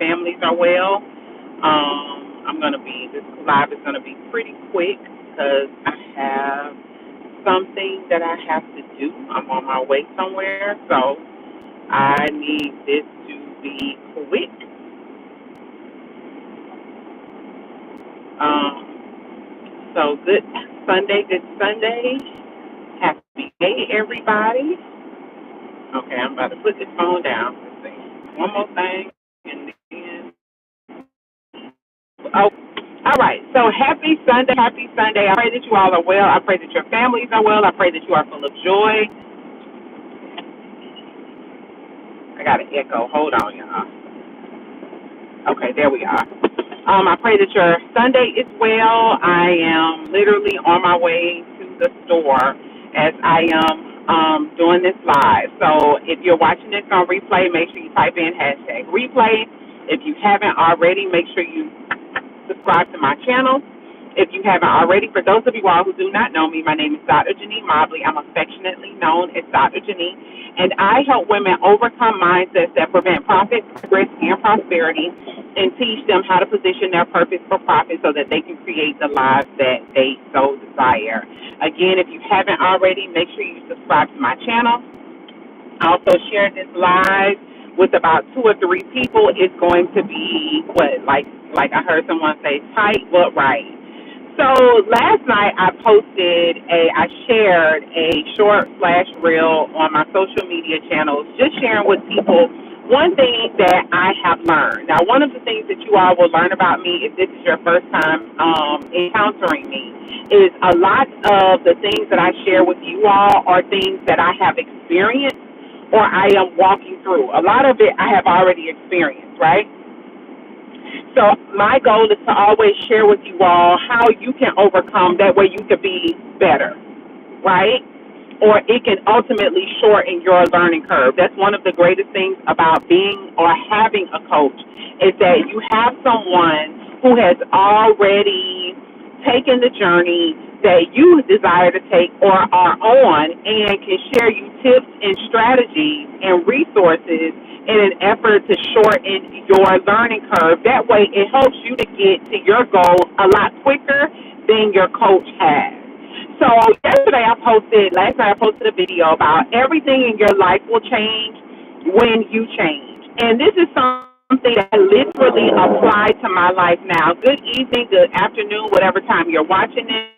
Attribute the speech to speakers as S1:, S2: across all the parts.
S1: families are well. This live is going to be pretty quick because I have something that I have to do. I'm on my way somewhere, so I need this to be quick. So good Sunday. Happy day, everybody. Okay, I'm about to put this phone down. Let's see. One more thing, and then oh, all right. So happy Sunday, happy Sunday. I pray that you all are well. I pray that your families are well. I pray that you are full of joy. I got an echo. Hold on, y'all. Okay, there we are. I pray that your Sunday is well. I am literally on my way to the store as I am doing this live. So if you're watching this on replay, make sure you type in hashtag replay. If you haven't already, make sure you subscribe to my channel. If you haven't already, for those of you all who do not know me, my name is Dr. JaNee Mobley. I'm affectionately known as Dr. JaNee, and I help women overcome mindsets that prevent profit, progress, and prosperity, and teach them how to position their purpose for profit so that they can create the lives that they so desire. Again, if you haven't already, make sure you subscribe to my channel. Also, share this live with about 2 or 3 people. It's going to be like I heard someone say, tight but right. So last night I shared a short flash reel on my social media channels, just sharing with people one thing that I have learned. Now, one of the things that you all will learn about me, if this is your first time encountering me, is a lot of the things that I share with you all are things that I have experienced or I am walking through. A lot of it I have already experienced, right? So my goal is to always share with you all how you can overcome. That way you can be better, right? Or it can ultimately shorten your learning curve. That's one of the greatest things about being or having a coach is that you have someone who has already taken the journey that you desire to take or are on and can share you tips and strategies and resources in an effort to shorten your learning curve. That way it helps you to get to your goal a lot quicker than your coach has. So last night I posted a video about everything in your life will change when you change. And this is something that I literally apply to my life now. Good evening, good afternoon, whatever time you're watching this.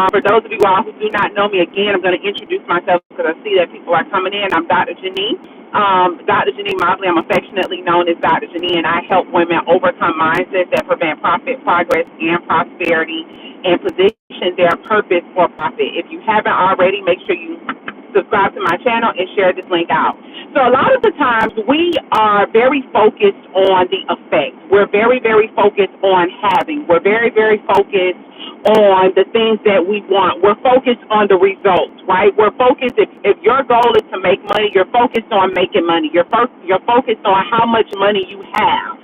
S1: For those of you all who do not know me, again, I'm going to introduce myself because I see that people are coming in. I'm Dr. JaNee. Dr. JaNee Mobley. I'm affectionately known as Dr. JaNee, and I help women overcome mindsets that prevent profit, progress, and prosperity and position their purpose for profit. If you haven't already, make sure you subscribe to my channel and share this link out. So a lot of the times we are very focused on the effect. We're very, very focused on having. We're very, very focused on the things that we want. We're focused on the results, right? We're focused, if your goal is to make money, you're focused on making money. You're focused on how much money you have,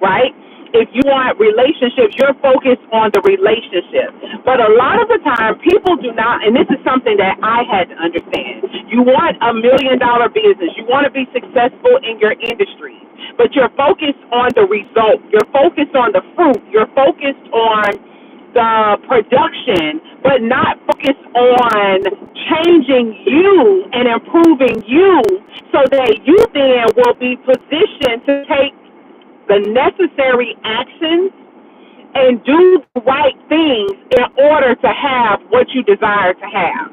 S1: right? If you want relationships, you're focused on the relationship. But a lot of the time, people do not, and this is something that I had to understand. You want $1 million business. You want to be successful in your industry. But you're focused on the result. You're focused on the fruit. You're focused on the production, but not focused on changing you and improving you so that you then will be positioned to take the necessary actions and do the right things in order to have what you desire to have.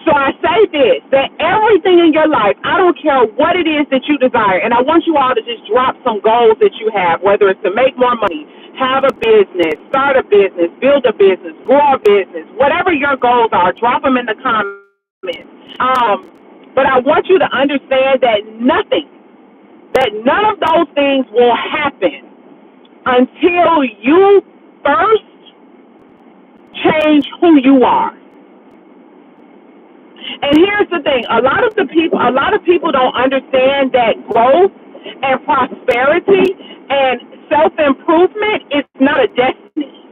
S1: So I say this, that everything in your life, I don't care what it is that you desire, and I want you all to just drop some goals that you have, whether it's to make more money, have a business, start a business, build a business, grow a business, whatever your goals are, drop them in the comments. But I want you to understand that none of those things will happen until you first change who you are. And here's the thing, a lot of people don't understand that growth and prosperity and self-improvement is not a destiny.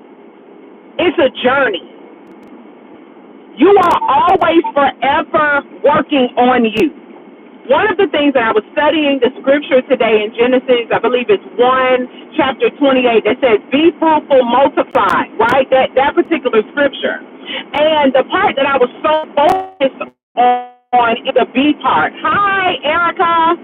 S1: It's a journey. You are always forever working on you. One of the things that I was studying the scripture today in Genesis, I believe it's 1 chapter 28, that says, be fruitful, multiply, right? That particular scripture. And the part that I was so focused on is the B part. Hi, Erica.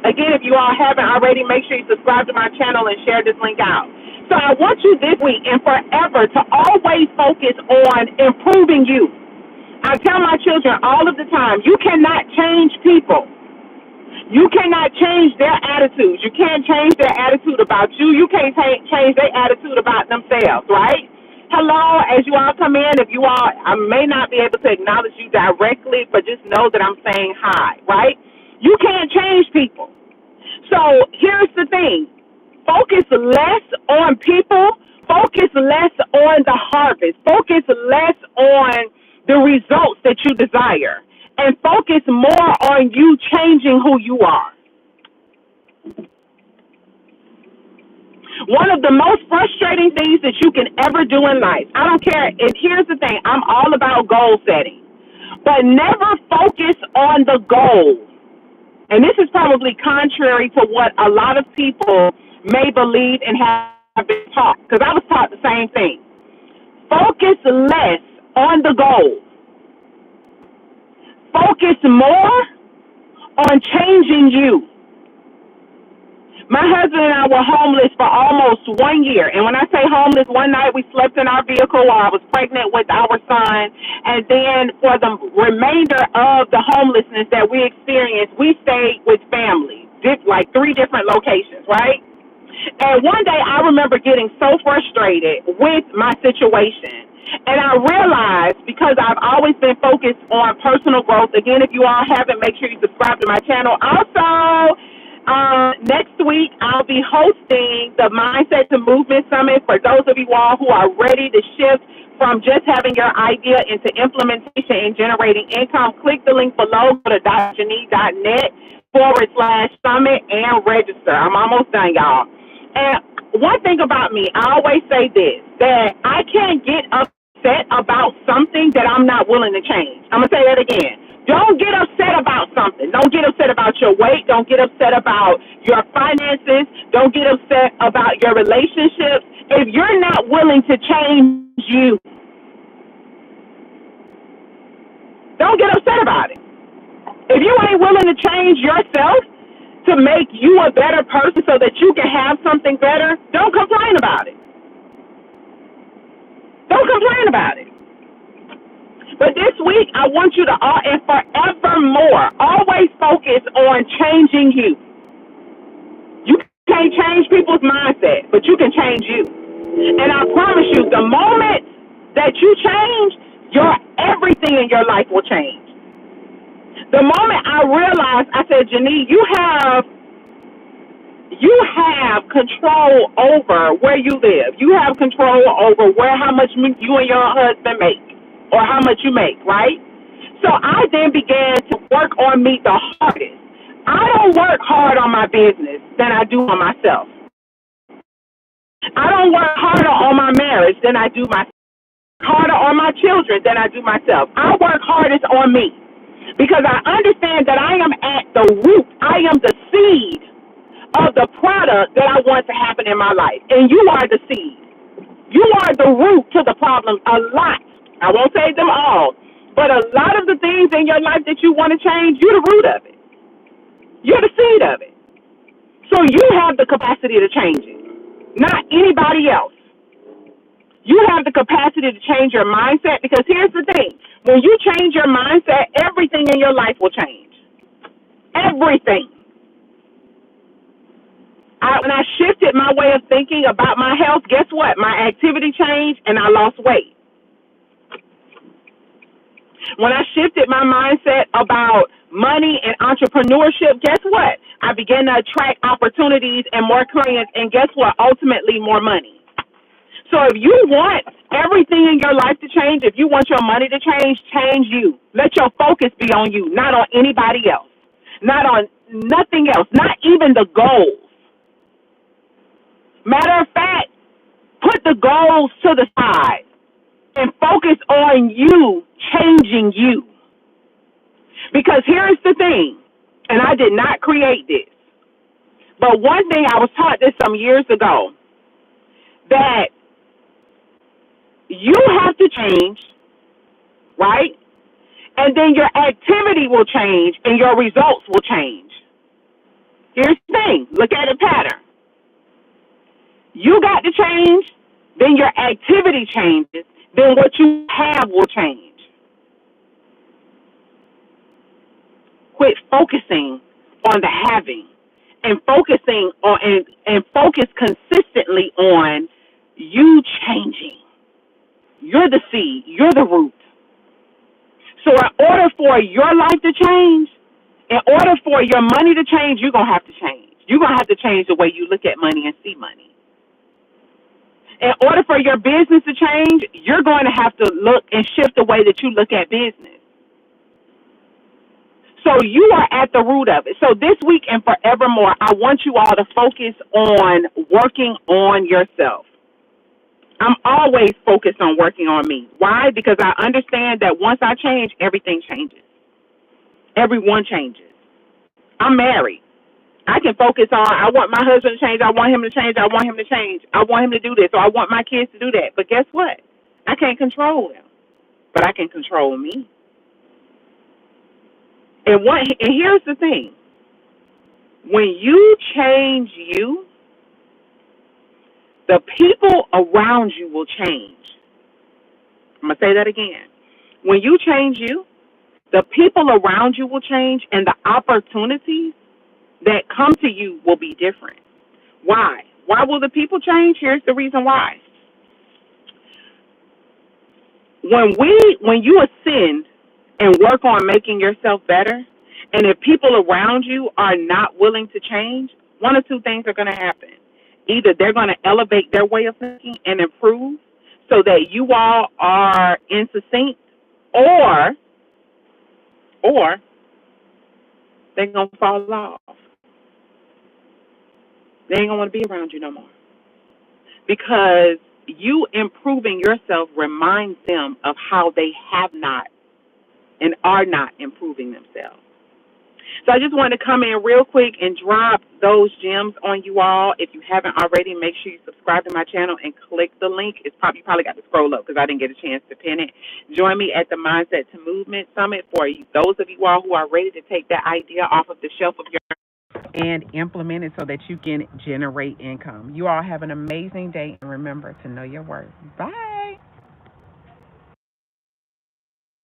S1: Again, if you all haven't already, make sure you subscribe to my channel and share this link out. So I want you this week and forever to always focus on improving you. I tell my children all of the time, you cannot change people. You cannot change their attitudes. You can't change their attitude about you. You can't change their attitude about themselves, right? Hello, as you all come in, if you all, I may not be able to acknowledge you directly, but just know that I'm saying hi, right? You can't change people. So here's the thing. Focus less on people. Focus less on the harvest. Focus less on the results that you desire. And focus more on you changing who you are. One of the most frustrating things that you can ever do in life, I don't care, and here's the thing, I'm all about goal setting, but never focus on the goal. And this is probably contrary to what a lot of people may believe and have been taught, because I was taught the same thing. Focus less on the goal. Focus more on changing you. My husband and I were homeless for almost 1 year. And when I say homeless, one night we slept in our vehicle while I was pregnant with our son. And then for the remainder of the homelessness that we experienced, we stayed with family, like 3 different locations, right? And one day I remember getting so frustrated with my situation. And I realized, because I've always been focused on personal growth, again, if you all haven't, make sure you subscribe to my channel. Also, next week, I'll be hosting the Mindset to Movement Summit for those of you all who are ready to shift from just having your idea into implementation and generating income. Click the link below, go to JaNee.net/summit and register. I'm almost done, y'all. And one thing about me, I always say this, that I can't get upset about something that I'm not willing to change. I'm going to say that again. Don't get upset about something. Don't get upset about your weight. Don't get upset about your finances. Don't get upset about your relationships. If you're not willing to change you, don't get upset about it. If you ain't willing to change yourself to make you a better person so that you can have something better, don't complain about it. Don't complain about it. But this week, I want you to, and forevermore, always focus on changing you. You can't change people's mindset, but you can change you. And I promise you, the moment that you change, everything in your life will change. The moment I realized, I said, JaNee, you have control over where you live. You have control over how much you and your husband make, or how much you make, right? So I then began to work on me the hardest. I don't work hard on my business than I do on myself. I don't work harder on my marriage than I do harder on my children than I do myself. I work hardest on me because I understand that I am at the root. I am the seed of the product that I want to happen in my life. And you are the seed. You are the root to the problem. A lot. I won't say them all, but a lot of the things in your life that you want to change, you're the root of it. You're the seed of it. So you have the capacity to change it, not anybody else. You have the capacity to change your mindset, because here's the thing. When you change your mindset, everything in your life will change. Everything. When I shifted my way of thinking about my health, guess what? My activity changed and I lost weight. When I shifted my mindset about money and entrepreneurship, guess what? I began to attract opportunities and more clients, and guess what? Ultimately, more money. So if you want everything in your life to change, if you want your money to change, change you. Let your focus be on you, not on anybody else, not on nothing else, not even the goals. Matter of fact, put the goals to the side and focus on you changing you. Because here's the thing. And I did not create this. But one thing, I was taught this some years ago, that you have to change, right? And then your activity will change and your results will change. Here's the thing. Look at the pattern. You got to change, then your activity changes, then what you have will change. Quit focusing on the having and focusing on and focus consistently on you changing. You're the seed, you're the root. So in order for your life to change, in order for your money to change, you're going to have to change. You're going to have to change the way you look at money and see money. In order for your business to change, you're going to have to look and shift the way that you look at business. So you are at the root of it. So this week and forevermore, I want you all to focus on working on yourself. I'm always focused on working on me. Why? Because I understand that once I change, everything changes. Everyone changes. I'm married. I can focus on, I want my husband to change, I want him to change, I want him to change, I want him to do this, or I want my kids to do that. But guess what? I can't control them, but I can control me. And here's the thing. When you change you, the people around you will change. I'm going to say that again. When you change you, the people around you will change, and the opportunities that come to you will be different. Why? Why will the people change? Here's the reason why. When you ascend and work on making yourself better, and if people around you are not willing to change, one or two things are going to happen. Either they're going to elevate their way of thinking and improve so that you all are in sync, or they're going to fall off. They ain't going to want to be around you no more. Because you improving yourself reminds them of how they have not and are not improving themselves. So I just wanted to come in real quick and drop those gems on you all. If you haven't already, make sure you subscribe to my channel and click the link. You probably got to scroll up because I didn't get a chance to pin it. Join me at the Mindset to Movement Summit for you. Those of you all who are ready to take that idea off of the shelf of your and implement it so that you can generate income. You all have an amazing day, and remember to know your worth. Bye.